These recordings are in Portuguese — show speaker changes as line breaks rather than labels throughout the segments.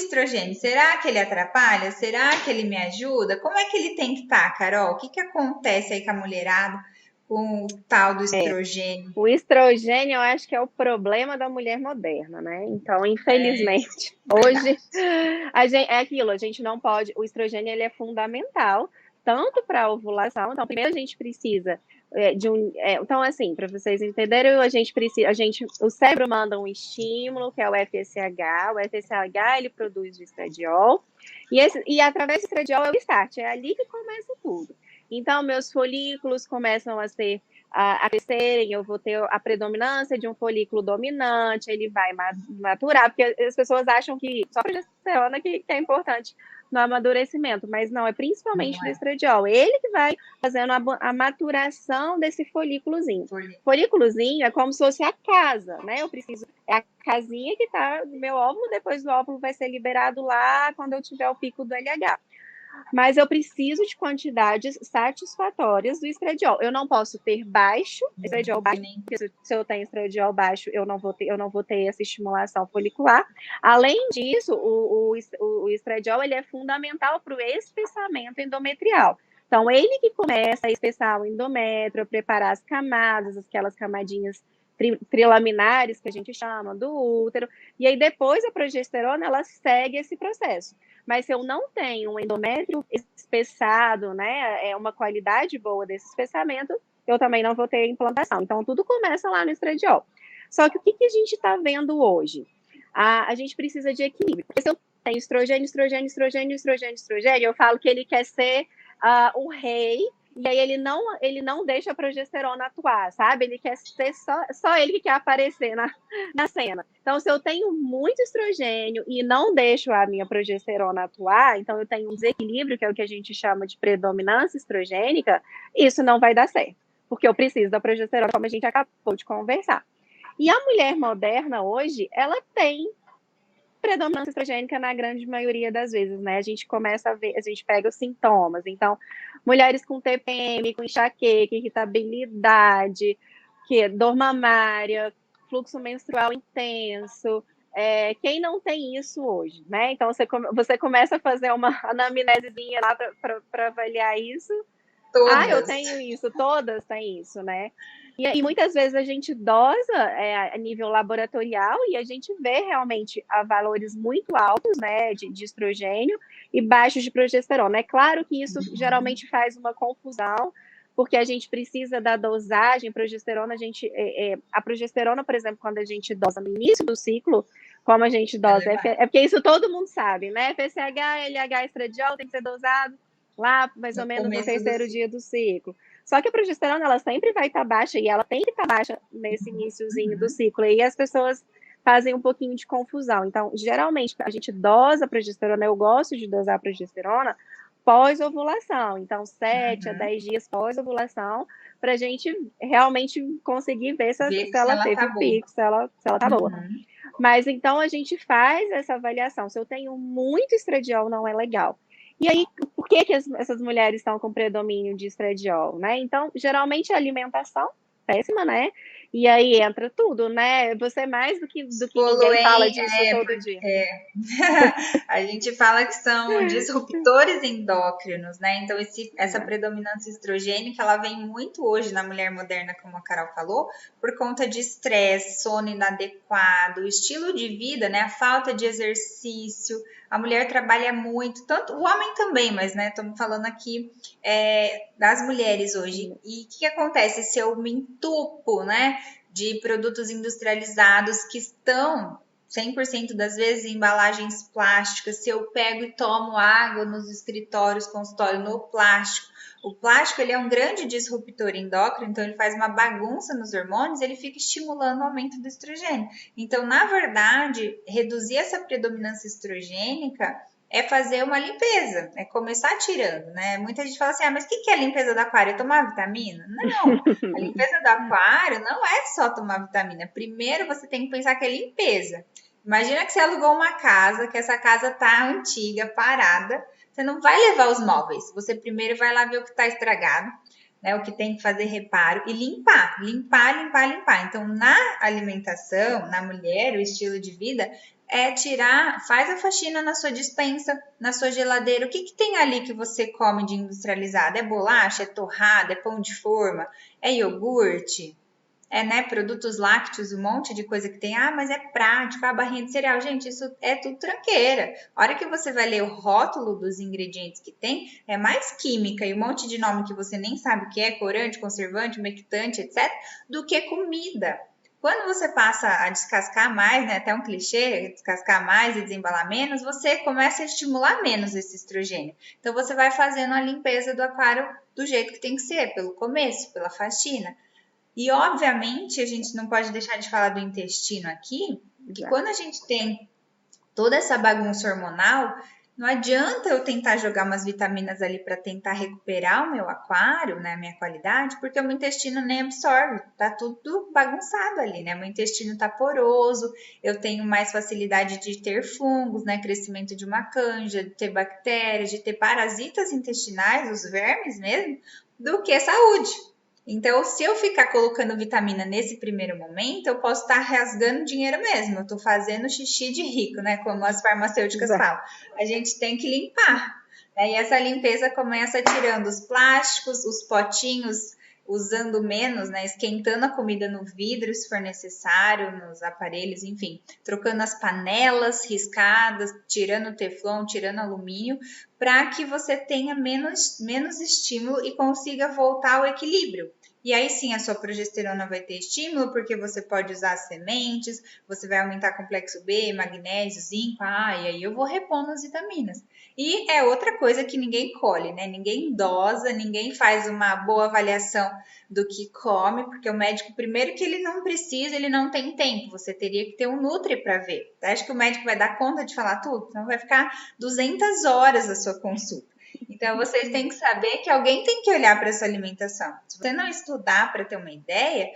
estrogênio, será que ele atrapalha? Será que ele me ajuda? Como é que ele tem que estar, Carol? O que que acontece aí com a mulherada com o tal do estrogênio?
O estrogênio, eu acho que é o problema da mulher moderna, né? Então, infelizmente, hoje
Verdade.
é aquilo, a gente não pode. O estrogênio ele é fundamental tanto para a ovulação. Então, primeiro a gente precisa então, assim, para vocês entenderem, o cérebro manda um estímulo que é o FSH. O FSH ele produz o estradiol e através do estradiol é o start. É ali que começa tudo. Então, meus folículos começam a crescerem, eu vou ter a predominância de um folículo dominante, ele vai maturar, porque as pessoas acham que só a progesterona que é importante no amadurecimento, mas não, é principalmente
Não
do
é?
estradiol. Ele que vai fazendo a maturação desse folículozinho. Folículozinho é como se fosse a casa, né? É a casinha que tá no meu óvulo, depois do óvulo vai ser liberado lá quando eu tiver o pico do LH. Mas eu preciso de quantidades satisfatórias do estradiol. Eu não posso ter baixo estradiol baixo, porque se eu tenho estradiol baixo, eu não vou ter essa estimulação folicular. Além disso, o estradiol ele é fundamental para o espessamento endometrial. Então, ele que começa a espessar o endométrio, a preparar as camadas, aquelas camadinhas trilaminares que a gente chama do útero, e aí depois a progesterona ela segue esse processo. Mas se eu não tenho um endométrio espessado, né, é uma qualidade boa desse espessamento, eu também não vou ter implantação. Então, tudo começa lá no estradiol. Só que o que a gente está vendo hoje? A gente precisa de equilíbrio. Porque se eu tenho estrogênio, eu falo que ele quer ser o rei, e aí ele não deixa a progesterona atuar, sabe? Ele quer ser só ele que quer aparecer na cena. Então, se eu tenho muito estrogênio e não deixo a minha progesterona atuar, então eu tenho um desequilíbrio, que é o que a gente chama de predominância estrogênica, isso não vai dar certo, porque eu preciso da progesterona, como a gente acabou de conversar. E a mulher moderna hoje, ela tem predominância estrogênica na grande maioria das vezes, né? A gente começa a ver, a gente pega os sintomas. Então, mulheres com TPM, com enxaqueca, irritabilidade, dor mamária, fluxo menstrual intenso. Quem não tem isso hoje, né? Então, você começa a fazer uma anamnesezinha lá para avaliar isso. Eu
Todas.
tenho isso, todas têm isso, né? E muitas vezes a gente dosa a nível laboratorial e a gente vê realmente valores muito altos, né, de estrogênio e baixos de progesterona. É claro que isso geralmente faz uma confusão, porque a gente precisa da dosagem progesterona. A progesterona, por exemplo, quando a gente dosa no início do ciclo, como a gente dosa, é porque isso todo mundo sabe, né? FSH, LH, estradiol tem que ser dosado lá mais ou menos no terceiro dia do ciclo. Só que a progesterona, ela sempre vai estar baixa e ela tem que estar baixa nesse iniciozinho do ciclo. E as pessoas fazem um pouquinho de confusão. Então, geralmente, a gente dosa a progesterona, eu gosto de dosar a progesterona pós-ovulação. Então, 7 a 10 dias pós-ovulação, para a gente realmente conseguir ver se
se
ela
ela
teve
tá
o
boa.
pico, se ela tá boa. Mas, então, a gente faz essa avaliação. Se eu tenho muito estradiol, não é legal. E aí, por que essas mulheres estão com predomínio de estradiol, né? Então, geralmente a alimentação péssima, né? E aí entra tudo, né? Você mais do que ninguém fala disso todo dia.
A gente fala que são disruptores endócrinos, né? Então, essa predominância estrogênica, ela vem muito hoje na mulher moderna, como a Carol falou, por conta de estresse, sono inadequado, estilo de vida, né? A falta de exercício. A mulher trabalha muito, tanto o homem também, mas, né? Estamos falando aqui das mulheres hoje. E o que acontece se eu me entupo, né? De produtos industrializados que estão 100% das vezes em embalagens plásticas, se eu pego e tomo água nos escritórios, consultório, no plástico. O plástico ele é um grande disruptor endócrino, então ele faz uma bagunça nos hormônios, ele fica estimulando o aumento do estrogênio. Então, na verdade, reduzir essa predominância estrogênica é fazer uma limpeza, é começar tirando, né? Muita gente fala assim, mas o que é a limpeza do aquário? É tomar vitamina? Não, a limpeza do aquário não é só tomar vitamina. Primeiro você tem que pensar que é limpeza. Imagina que você alugou uma casa, que essa casa tá antiga, parada, você não vai levar os móveis, você primeiro vai lá ver o que está estragado, né, o que tem que fazer reparo e limpar. Então, na alimentação, na mulher, o estilo de vida, é tirar, faz a faxina na sua despensa, na sua geladeira. O que que tem ali que você come de industrializado? É bolacha, é torrada, é pão de forma, é iogurte? É, né, produtos lácteos, um monte de coisa que tem. Ah, mas é prático, a barrinha de cereal. Gente, isso é tudo tranqueira. A hora que você vai ler o rótulo dos ingredientes que tem, é mais química e um monte de nome que você nem sabe o que é, corante, conservante, umectante, etc., do que comida. Quando você passa a descascar mais, né, até um clichê, descascar mais e desembalar menos, você começa a estimular menos esse estrogênio. Então, você vai fazendo a limpeza do aquário do jeito que tem que ser, pelo começo, pela faxina. E, obviamente, a gente não pode deixar de falar do intestino aqui, porque quando a gente tem toda essa bagunça hormonal, não adianta eu tentar jogar umas vitaminas ali para tentar recuperar o meu aquário, né, a minha qualidade, porque o meu intestino nem absorve, tá tudo bagunçado ali, né? Meu intestino tá poroso, eu tenho mais facilidade de ter fungos, né, crescimento de uma canja, de ter bactérias, de ter parasitas intestinais, os vermes mesmo, do que saúde. Então, se eu ficar colocando vitamina nesse primeiro momento, eu posso estar rasgando dinheiro mesmo. Eu estou fazendo xixi de rico, né? Como as farmacêuticas falam. A gente tem que limpar. Né? E essa limpeza começa tirando os plásticos, os potinhos, usando menos, né? Esquentando a comida no vidro, se for necessário, nos aparelhos, enfim. Trocando as panelas riscadas, tirando o teflon, tirando alumínio, para que você tenha menos estímulo e consiga voltar ao equilíbrio. E aí sim a sua progesterona vai ter estímulo, porque você pode usar as sementes, você vai aumentar complexo B, magnésio, zinco, e aí eu vou repondo as vitaminas. E é outra coisa que ninguém colhe, né? Ninguém dosa, ninguém faz uma boa avaliação do que come, porque o médico, primeiro que ele não precisa, ele não tem tempo, você teria que ter um Nutri para ver. Você acha que o médico vai dar conta de falar tudo? Então vai ficar 200 horas a sua consulta. Então, vocês têm que saber que alguém tem que olhar para essa alimentação. Se você não estudar para ter uma ideia,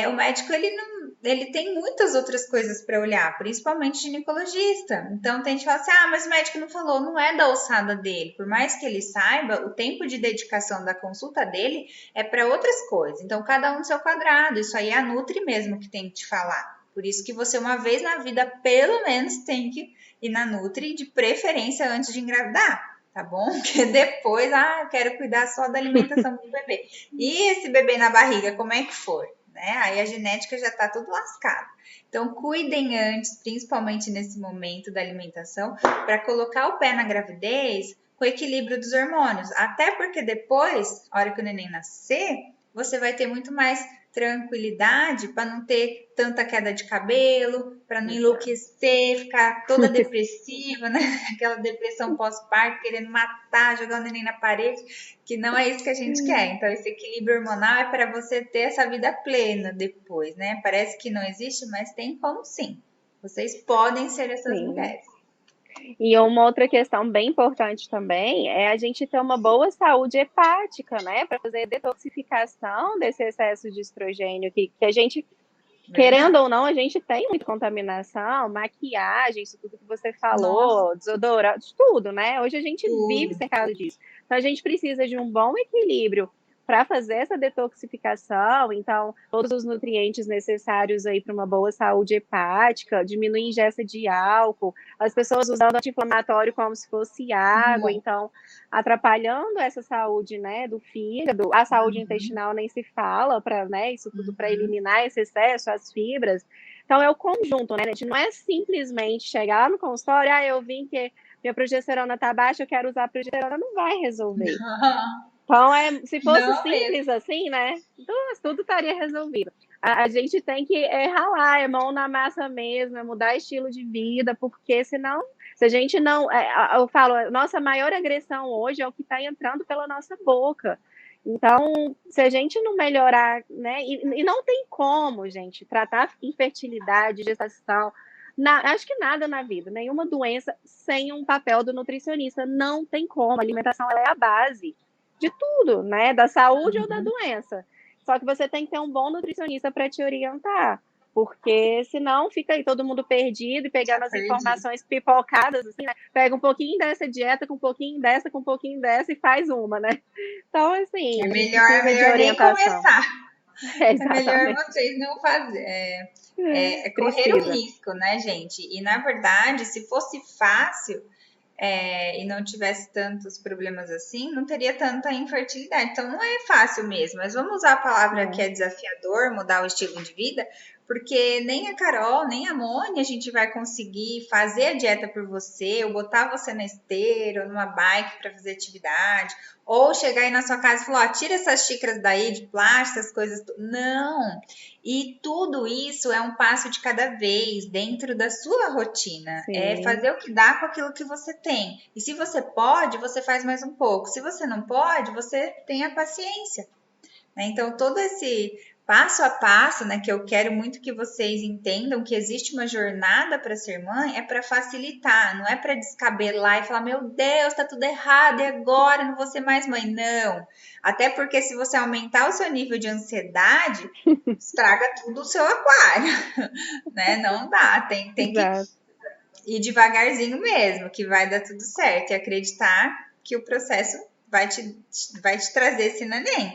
o médico ele tem muitas outras coisas para olhar, principalmente ginecologista. Então, tem gente que fala assim, mas o médico não falou, não é da alçada dele. Por mais que ele saiba, o tempo de dedicação da consulta dele é para outras coisas. Então, cada um no seu quadrado. Isso aí é a Nutri mesmo que tem que te falar. Por isso que você, uma vez na vida, pelo menos tem que ir na Nutri, de preferência antes de engravidar. Tá bom? Porque depois, eu quero cuidar só da alimentação do bebê. E esse bebê na barriga, como é que foi? Né? Aí a genética já tá tudo lascada. Então, cuidem antes, principalmente nesse momento da alimentação, para colocar o pé na gravidez com o equilíbrio dos hormônios. Até porque depois, a hora que o neném nascer, você vai ter muito mais tranquilidade para não ter tanta queda de cabelo, para não enlouquecer, ficar toda depressiva, né? Aquela depressão pós-parto, querendo matar, jogar o neném na parede, que não é isso que a gente quer. Então, esse equilíbrio hormonal é para você ter essa vida plena depois, né? Parece que não existe, mas tem como sim. Vocês podem ser essas mulheres.
E uma outra questão bem importante também é a gente ter uma boa saúde hepática, né? Para fazer detoxificação desse excesso de estrogênio que a gente, querendo ou não, a gente tem muita contaminação, maquiagem, isso tudo que você falou, desodorante, tudo, né? Hoje a gente vive cercado disso. Então a gente precisa de um bom equilíbrio para fazer essa detoxificação, então todos os nutrientes necessários aí para uma boa saúde hepática, diminuir a ingesta de álcool, as pessoas usando anti-inflamatório como se fosse água, então atrapalhando essa saúde, né, do fígado, a saúde intestinal nem se fala, para, né, isso tudo para eliminar esse excesso, as fibras. Então é o conjunto, né, gente? Não é simplesmente chegar no consultório, eu vim que minha progesterona tá baixa, eu quero usar a progesterona, não vai resolver. Então, se fosse simples assim, né? Então, tudo estaria resolvido. A gente tem que ralar, mão na massa mesmo, mudar estilo de vida, porque senão, se a gente não... eu falo, nossa maior agressão hoje é o que está entrando pela nossa boca. Então, se a gente não melhorar, né? E não tem como, gente, tratar infertilidade, gestação... acho que nada na vida, nenhuma doença sem um papel do nutricionista. Não tem como. A alimentação ela é a base de tudo, né? Da saúde ou da doença. Só que você tem que ter um bom nutricionista para te orientar, porque senão fica aí todo mundo perdido e pegando as informações pipocadas, assim, né? Pega um pouquinho dessa dieta, com um pouquinho dessa, com um pouquinho dessa e faz uma, né? Então, assim,
é melhor nem começar. É melhor
Exatamente.
vocês não fazer, correr o
Precisa.
risco, né, gente? E na verdade, se fosse fácil, e não tivesse tantos problemas assim, não teria tanta infertilidade. Então não é fácil mesmo, mas vamos usar a palavra que
É.
é desafiador, mudar o estilo de vida, porque nem a Carol, nem a Mônica a gente vai conseguir fazer a dieta por você, ou botar você na esteira, ou numa bike para fazer atividade, ou chegar aí na sua casa e falar, ó, tira essas xícaras daí de plástico, essas coisas. Não! E tudo isso é um passo de cada vez dentro da sua rotina. É
Sim,
fazer o que dá com aquilo que você tem. E se você pode, você faz mais um pouco. Se você não pode, você tenha paciência, né? Então, todo esse passo a passo, né, que eu quero muito que vocês entendam que existe uma jornada para ser mãe, é para facilitar, não é para descabelar e falar, meu Deus, tá tudo errado, e agora não vou ser mais mãe. Não. Até porque se você aumentar o seu nível de ansiedade, estraga tudo o seu aquário, né? Não dá, tem que
exato.
ir devagarzinho mesmo, que vai dar tudo certo, e acreditar que o processo vai te trazer esse neném.